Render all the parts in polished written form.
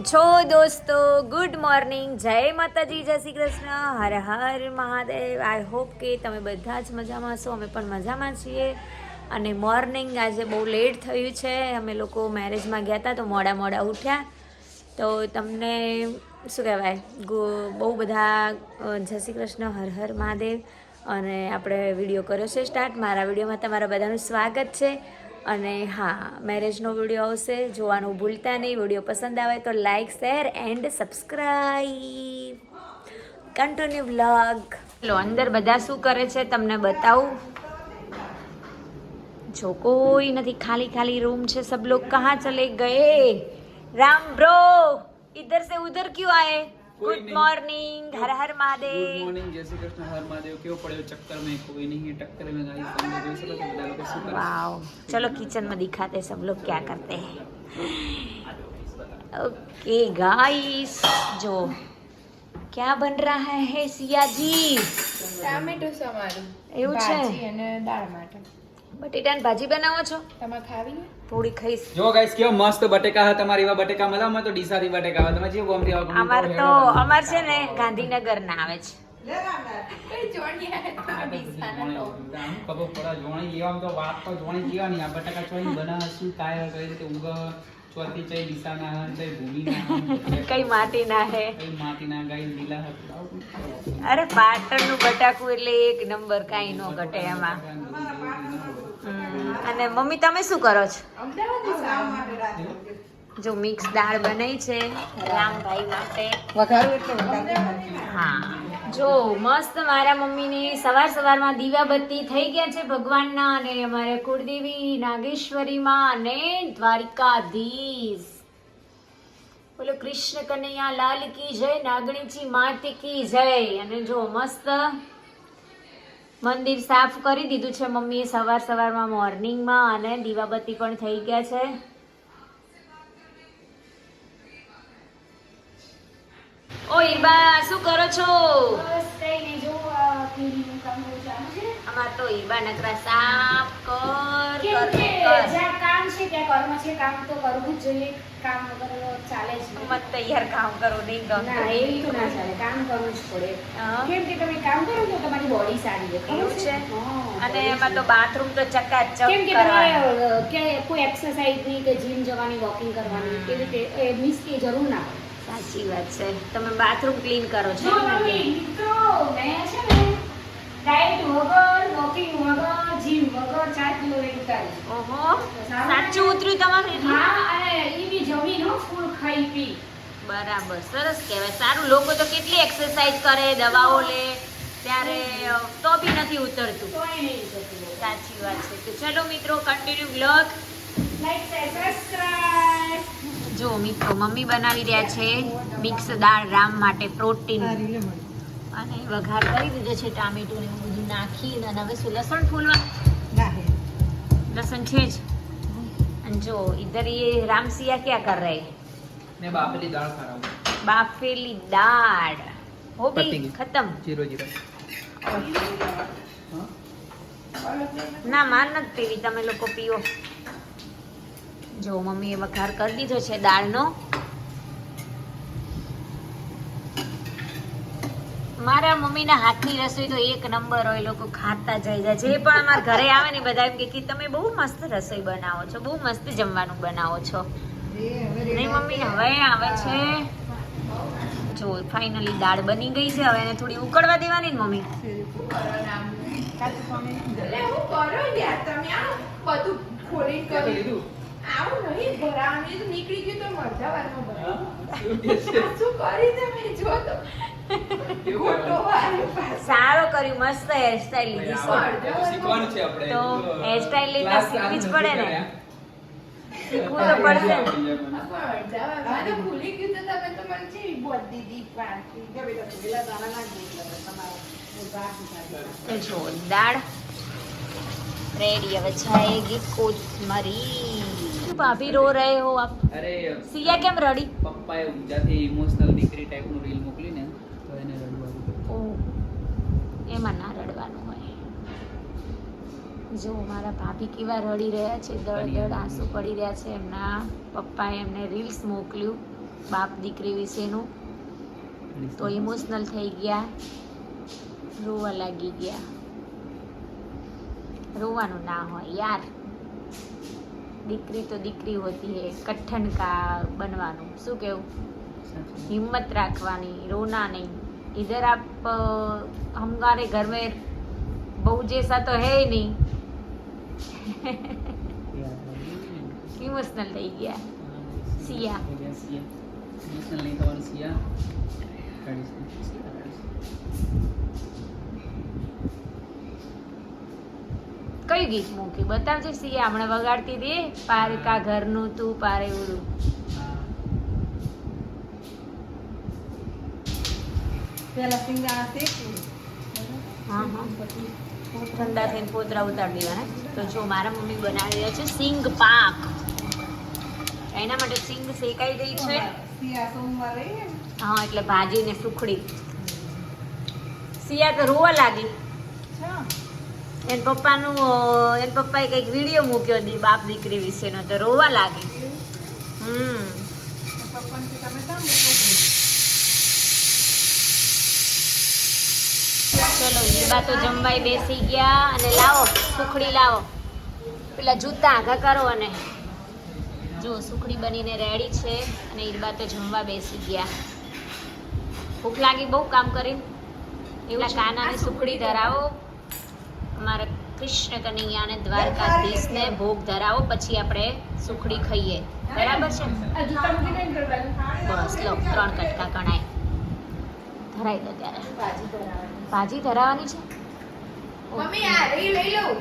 છો દોસ્તો? Good morning, જય માતાજી, જય શ્રી કૃષ્ણ, હર હર મહાદેવ. આઈ હોપ કે તમે બધા જ મજામાં છો. અમે પણ મજામાં છીએ. અને મોર્નિંગ આજે બહુ લેટ થયું છે. અમે લોકો મેરેજમાં ગયા હતા તો મોડા ઉઠ્યા. તો તમને શું કહેવાય, બહુ બધા જય શ્રી કૃષ્ણ, હર હર મહાદેવ. અને આપણે વિડીયો કર્યો છે સ્ટાર્ટ. મારા વિડીયોમાં તમારા બધાનું સ્વાગત છે. અને હા, મેરેજનો વિડીયો આવશે, જોવાનું ભૂલતા નહીં. વિડીયો પસંદ આવે તો like, share and subscribe. Continue vlog. ચલો અંદર બધા શું કરે છે તમને બતાવું. જો કોઈ નથી, ખાલી ખાલી રૂમ છે. सब लोग कहाँ चले गए? राम ब्रो इधर से उधर क्यों आए? गुड मॉर्निंग, हर हर महादेव. गुड मॉर्निंग, जय श्री कृष्ण, हर महादेव. क्यों पड़े हो चक्कर में? कोई नहीं है टक्कर में गाइस. हम लोग ऐसे लोग बता लो कैसे कर. वाओ, चलो किचन में दिखाते सब लोग क्या करते हैं. ओके गाइस, जो क्या बन रहा है सिया जी? ટામેટું સમારું એવું છે? ભાજી અને દાળ માટે. બટેટાની ભાજી બનાવો છો? તમારે ખાવી ને? થોડી ખાઈશ. જો ગાઈસ કેવો મસ્ત બટેકા હતા. તમારી એવા બટેકા મળ્યા? તો ડીસાથી બટેકા આવે. તમે જે ગોમતી આવો અમાર છે ને ગાંધીનગર ના આવે છે. કઈ જોડિયા ડીસાના ખબર પડે જોણી એવા તો વાત તો જોણી જીવાની. આ બટેકા ચોઈ બનાવે શું કાય કઈ રીતે ઉગ ચોથી ચઈ ડીસાના ચઈ ભૂમિના કઈ માટીના હે, કઈ માટીના ગાઈ લીલા હતા. અરે પાટણનું બટાકું એટલે એક નંબર, કાંઈ નો ઘટે એમાં. અને મમ્મી તમે શું કરો છો? અમદાવાદ સારું. જો મિક્સ દાળ બનાવી છે રામભાઈ માટે. વઘારું એટલે વઘાર. હા, જો મસ્ત મારા મમ્મીની સવારમાં દીવાબત્તી થઈ ગયા છે ભગવાનના. અને અમારે કુળદેવી નાગેશ્વરીમાં અને દ્વારિકાધીશ બોલો કૃષ્ણ કનૈયા લાલ કી જય, નાગણીચી માટી કી જય. અને જો મસ્ત મંદિર સાફ કરી દીધું છે મમ્મીએ સવારમાં મોર્નિંગમાં. અને દીવાબત્તી પણ થઈ ગયા છે. ઓ ઈરબા, શું કરો છો? બસ કઈ નહીં, જો ક્લીનિંગ કામ ચાલુ છે. અમાર તો ઈરબા નકરા સાફ કેમ કે કર. જ્યાં કામ છે ત્યાં કર્મ છે. કામ તો કરવું જ જોઈએ. કામ વગર ચાલે જ નહીં. મત તૈયાર કામ કરો નહીં ગમ. ના, એવું તો ના ચાલે. કામ કરવું જ પડે. હા. કેમ કે તમે કામ કરો તો તમારી બોડી સારી રહે. એવું છે? હા, અને body એમાં તો સારી. બાથરૂમ તો ચકાચક કેમ કે કરવાનું. તમારે કે કોઈ એક્સરસાઇઝ ની કે જીમ જવાની, વોકિંગ કરવાની કે રીતે મીન્સ કે જરૂર ના પડે. સાચી વાત છે. તમે બાથરૂમ ક્લીન કરો છો? જો તમે મિત્રો, મેં છે ને ડાયટ વગર, વોકિંગ વગર, જીમ વગર 4 કિલો વેટ ઉતારી. ઓહો, સાચું ઉતર્યું તમારે? હા, અને ઈ બી જમીન હો, ફૂલ ખાઈ પી. બરાબર, સરસ કહેવાય. સારું, લોકો તો કેટલી એક્સરસાઇઝ કરે, દવાઓ લે, ત્યારે તો બી નથી ઉતરતું. તોય નહીં થતું. સાચી વાત છે. તો ચલો મિત્રો, continue blog. Like, share, subscribe. જો મિત્રો, મમ્મી બનાવી રહ્યા છે મિક્સ દાળ રામ માટે, પ્રોટીન. અને વઘાર કરી દીધો છે ટામેટું ને એવું બધું નાખીને. અને હવે શું લસણ ફૂલવા? લસણ છે જ. અને જો ઇધર ये रामसिया क्या कर रहे हैं? ને બાપલી દાળ ખરાબ. બાફેલી દાળ હો પતી ગઈ, ગઈ. ખતમ. 0-0. ના, માર નથી પીવી, તમે લોકો પીઓ. જો મમ્મીએ વઘાર કરી દીધો છે દાળનો. મારા મમ્મીના હાથની રસોઈ તો એક નંબર હોય. લોકો ખાતા જઈ જાય. જે પણ અમારા ઘરે આવે ને બધા એમ કે તમે બહુ મસ્ત રસોઈ બનાવો છો, બહુ મસ્ત જમવાનું બનાવો છો. નહીં મમ્મી, હવે આવે છે. જો ફાઇનલી દાળ બની ગઈ છે. હવે એને થોડી ઉકળવા દેવાની ને મમ્મી. એટલે હું કરો યાર, તમે આ બધું ખોલીને કરી લીધું. આવું નહીં ભરાવાની તો નીકળી ગયું તો અડધા વારમાં ભરાયું. શું કરી તમે જો તો ખોટો વાર પાસ. સારો કર્યું, મસ્ત હેરસ્ટાઈલ લીધી છે. શીખવાનું છે આપણે. તો હેરસ્ટાઈલ લીધા શીખવી જ પડે ને. શીખવું તો પડશે ને. અડધા વારમાં તો ખુલી ગયું તો તમે તો મને જેવી બોલ દીધી પાછી. કે બેટા થોડીલા દાણા નાખી એટલે તમારે તો જો દાળ રેડી. હવે જાએગી કોથમરી. ભાભી રો રહે હો આપ? અરે સિયા કેમ રડી? પપ્પાએ ઊંચાથી ઇમોશનલ દીકરી ટાઈપનું રીલ મોકલીને તો એને રડવાનું. ઓ, એમાં ના રડવાનું હોય. જો મારા ભાભી કેવા રડી રહ્યા છે, દળ આંસુ પડી રહ્યા છે. એમના પપ્પાએ એમને રીલ્સ મોકલ્યું બાપ દીકરી વિશેનું, તો ઇમોશનલ થઈ ગયા, રોવા લાગી ગયા. રોવાનું ના હોય યાર, દીકરી તો દીકરી હોતી है, कट्ठन का बनवाનું. શું કેવું? हिम्मत रखवानी, रोना नहीं. इधर आप हमारे घर में बहू जैसा तो है ही नहीं. इमोशनल થઈ ગયા સિયા. ઇમોશનલ નહીં થવાનું સિયા. કયું ગીત મૂક્યું બતાવજે સિયા. હમણાં વગાડતી હતી પારકા ઘરનું તું પારે ઉડું. પેલા સિંગાણા શેકવું. હા હા, ઠંડા થઈને પોતરા ઉતારી દેવાના. તો જો મારા મમ્મી બનાવી રહ્યા છે સિંગ પાક. એના માટે સિંગ શેકાઈ ગઈ છે. સિયા સોમવાર રહીએ ને. હા, એટલે ભાજી ને સુખડી. સિયા તો રોવા લાગી. એન પપ્પાએ કંઈક વિડીયો મૂક્યો હતી બાપ દીકરી વિશેનો, તો રોવા લાગી. પપ્પાને કે તમે કામ મૂકો. ચલો હીબા તો જમવાય બેસી ગયા. અને લાવો સુખડી લાવો, પેલા જૂતા આઘા કરો. અને જો સુખડી બનીને રેડી છે અને હીબા તો જમવા બેસી ગયા. ભૂખ લાગી બહુ કામ કરી. એવલા કાનાને સુખડી ધરાવો, અમારા કૃષ્ણ કનૈયાને દ્વારકાધીશને ભોગ ધરાવો, પછી આપણે સુખડી ખાઈએ. બરાબર છે? બસ લો 3 કટકા કણાય ધરાઈ દો. ત્યારે ભાજી ધરાવવાની છે. મમ્મી આ રહી લઈ લઉં.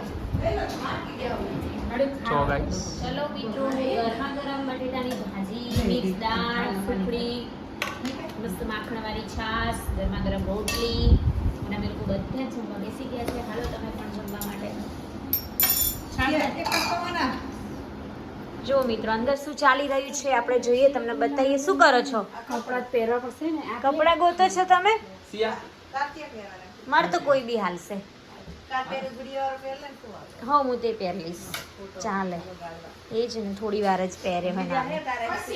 ચો ગાઈસ, ચલો મિત્રો, ગરમા ગરમ બટેટાની ભાજી, મિક્સ દાળ, સુખડી, મસ્ત માખણવાળી છાશ, ગરમા ગરમ રોટલી, અને અમે લોકો બધા જ જમવા બેસી ગયા છે. હાલો તમે પણ જમવા માટે. જો મિત્રો, અંદર શું ચાલી રહ્યું છે આપણે જોઈએ, તમને બતાવીએ. શું કરો છો? કપડાં પહેરવા પડશે ને. કપડાં ગોતો છો તમે? સિયા મારે તો કોઈ બી હાલશે. હા, હું તે પહેરી લઈશ, ચાલે. એ જ ને, થોડી વાર જ પહેરે હોય.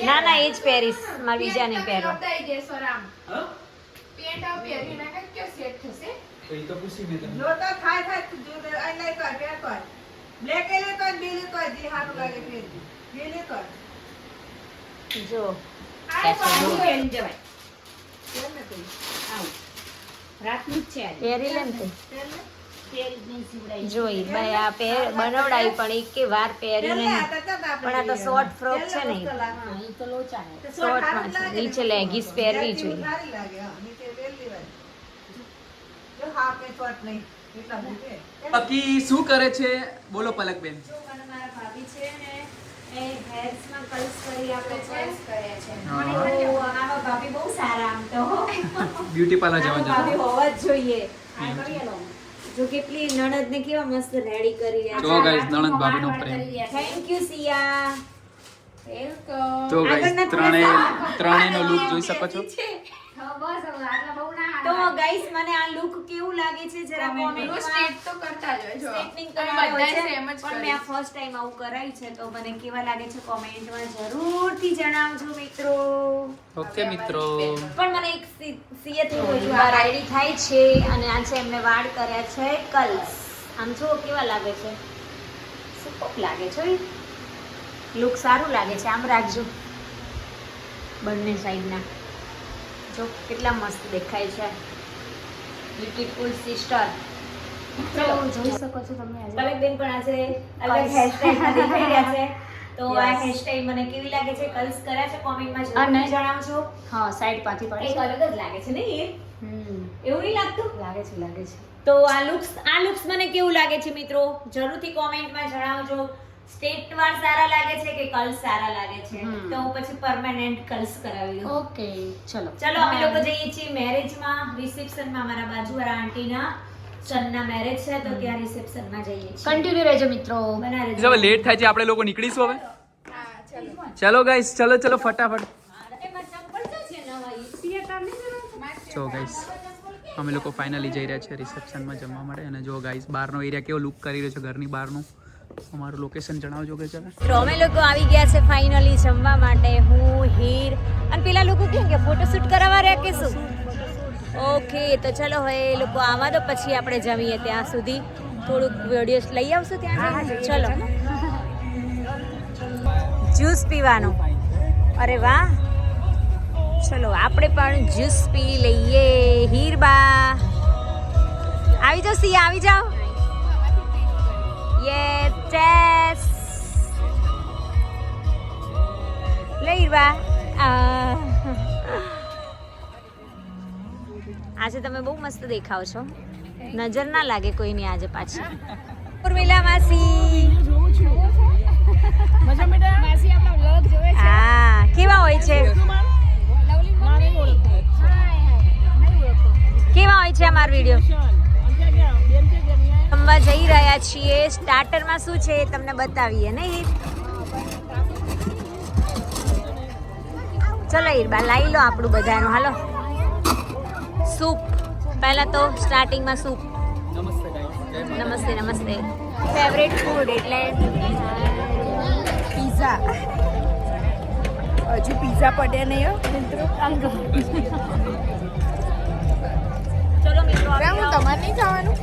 ના ના, એ જ પહેરીશ, મારે બીજા નહીં પહેરો. તો પૂછી મેં તમને. જો પહેરી લે ને તે. જોઈ ભાઈ આ બનાવડાવી પણ એક કે વાર પહેરી નહીં. પણ આ તો શોર્ટ ફ્રોક છે ને, શોર્ટમાં છે, નીચે લેગીસ પહેરવી જોઈએ. પકી શું કરે છે બોલો પલકબેન? મારા ભાભી છે ને એ હેર્સમાં કલ્સ કરી આપે છે. હા. આમાં ભાભી બહુ સારા આમ તો. બ્યુટી પાર્લર જવા આમાં ભાભી જતો. હોવા જ જોઈએ. જો કેટલી નણંદને કેવા મસ્ત રેડી કરી રહ્યા જો guys, નણંદ ભાભીનો પ્રેમ. થેન્ક યુ સિયા. તો ગાઈસ, ત્રણેયનો લુક જોઈ શકો છો. તો ગાઈસ, મને આ લુક કેવું લાગે છે જરા કોમેન્ટમાં સ્ટેટ તો કરતા જ હોય. જો સ્ટેટનિંગ અમે કરાવ્યો બધાએ છે, same જ પણ મેં આ કરીશ. ફર્સ્ટ ટાઈમ આવું કરાયું છે. તો મને કેવા લાગે છે કોમેન્ટમાં જરૂરથી જણાવજો મિત્રો. ઓકે મિત્રો, પણ મને એક સિયથી કોઈ રેડી થાય છે અને આ છે એમને વાળ કર્યા છે કર્લ્સ. આમ જો કેવા લાગે છે, સુપર લાગે છે. લુક સારું લાગે છે. આમ રાખજો બંને સાઈડના. જો કેટલા મસ્ત દેખાય છે. Beautiful sister. જોઈ શકો છો તમે આજે પલકબેન પણ આજે અલગ હેરસ્ટાઈલમાં દેખાઈ રહ્યા છે. તો આ હેરસ્ટાઈલ મને કેવી લાગે છે, કર્લ્સ કર્યા છે, કોમેન્ટમાં જરૂર જણાવજો. હા, સાઈડ પાછી પડે એક અલગ જ લાગે છે નહીં એ? એવું નહીં લાગતું? લાગે છે. તો આ લુક્સ મને કેવું લાગે છે મિત્રો, જરૂરથી કોમેન્ટમાં જણાવજો. સ્ટેટ વાળ સારા લાગે છે કે કર્લ્સ સારા લાગે છે? તો હું પછી પરમેનન્ટ કર્લ્સ કરાવી દઉં. ઓકે, ચલો અમે લોકો જઈએ છીએ મેરેજમાં, રિસેપ્શનમાં. મારા બાજુવાળા આંટીના સનના મેરેજ છે, તો ત્યાં રિસેપ્શનમાં જઈએ છીએ. કન્ટિન્યુ રહેજો મિત્રો. બના રહેજો. હવે લેટ થાય છે, આપણે લોકો નીકળીશું હવે. ચલો ગાઈસ, ચલો ફટાફટ. એમાં ચંપલ તો છે નવા, ઈ થિયેટર નહીં જવાનું? જો ગાઈસ, અમે લોકો ફાઇનલી જઈ રહ્યા છે રિસેપ્શનમાં જમવા માટે. અને જો ગાઈસ, બહારનો એરિયા કેવો લુક કરી રહ્યો છે ઘરની બહારનું, અમારું લોકેશન જણાવજો કે ચાલે. તો અમે લોકો આવી ગયા છે ફાઇનલી જમવા માટે. હું હીર અને પેલા લોકો કેમ કે ફોટોશૂટ કરાવવા રહ્યા કે શું? ઓકે તો ચલો હવે એ લોકો આવા દો પછી આપણે જમીએ. ત્યાં સુધી થોડુંક વિડીયોસ લઈ આવશો ત્યાં જઈને? ચલો જ્યુસ પીવાનું. અરે વાહ, ચલો આપણે પણ જ્યુસ પી લઈએ. હીરબા આવી જાઓ, સિયા આવી જાઓ. યે ચેસ લે હીરબા. આજે તમે બહુ મસ્ત દેખાવ છો, નજર ના લાગે કોઈની આજે પાછી. ઉર્મિલા માસી, હા કેવા હોય છે? કેવા હોય છે અમારો વિડીયો? જમવા જઈ રહ્યા છીએ. સ્ટાર્ટરમાં શું છે એ તમને બતાવીએ નહીં? ચલો હીરબા લાવી લો આપણું બધાનું. હાલો સૂપ પહેલા તો સ્ટાર્ટિંગમાં સૂપ. નમસ્તે નમસ્તે. ફેવરેટ ફૂડ એટલે પીઝા. હજુ પીઝા પડ્યા નહીં હો મિત્રો. ચલો મિત્રો હું તમારે નહીં ખાવાનું?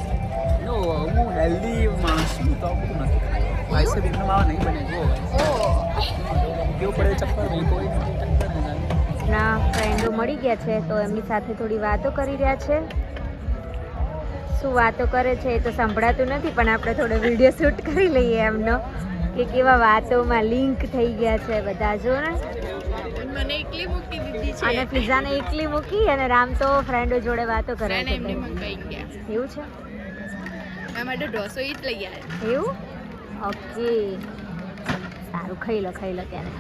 નો હું હેલ્ધી માણસ છું તો બધું નથી. આઈસ્ક્રીમ એકદમ આવા નહીં બને. જો કેવું પડે ચપ્પલ નહીં કોઈ ના ફ્રેન્ડો મળી ગયા છે તો એમની સાથે થોડી વાતો કરી રહ્યા છે. શું વાતો કરે છે એ તો સંભળાતું નથી, પણ આપણે થોડો વિડીયો શૂટ કરી લઈએ એમનો કે કેવા વાતોમાં લિંક થઈ ગયા છે બધા. જો ને મને એકલી મૂકી દીધી છે અને પિઝાને એકલી મૂકી અને રામ તો ફ્રેન્ડો જોડે વાતો કરે છે. એમને મંગાઈ ગયા. એવું છે? આ માટે ઢોસો ઈ જ લઈ આવ્યા. એવું? ઓકે સારું, ખાઈ લો ત્યારે.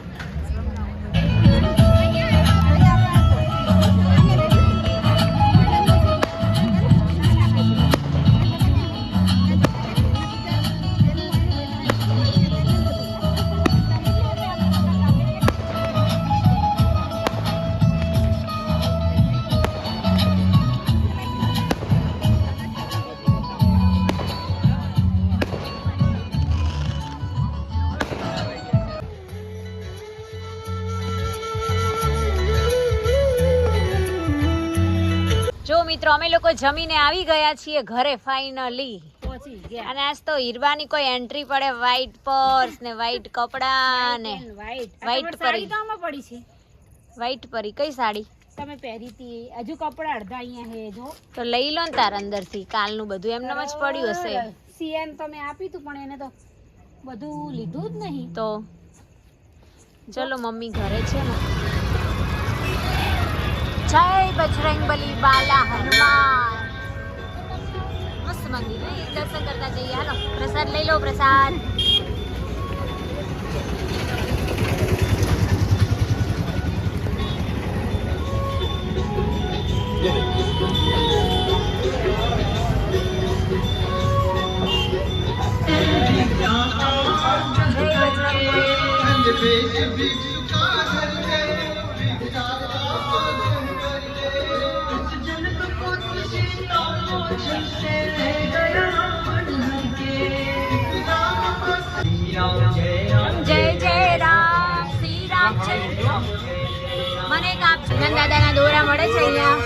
જો મિત્રો અમે લોકો જમીને આવી ગયા છીએ ઘરે ફાઇનલી. અને આજ તો હીરબાની કોઈ એન્ટ્રી પડે. વ્હાઈટ પર્સ ને વ્હાઈટ કપડા ને વ્હાઈટ પરી. વ્હાઈટ પરી કઈ સાડી તમે પહેરી હતી? હજુ કપડા અડધા અહીંયા હે જો. તો લઈ લો ને તાર અંદરથી. કાલનું બધું એમનેમ જ પડ્યું હશે. સીએન તમે આપી તું પણ એને તો બધું લીધું જ નહીં. તો ચલો મમ્મી ઘરે છે ને. જય બજરંગબલી બાલા હનુમાન. મસ્ત મંદિર ને, દર્શન કરતા જઈએ. હાલો પ્રસાદ લઈ લો. પ્રસાદ જય જય રામ શ્રી રામ. મને એક આપ દાદાના દોરા મળે છે અહીંયા.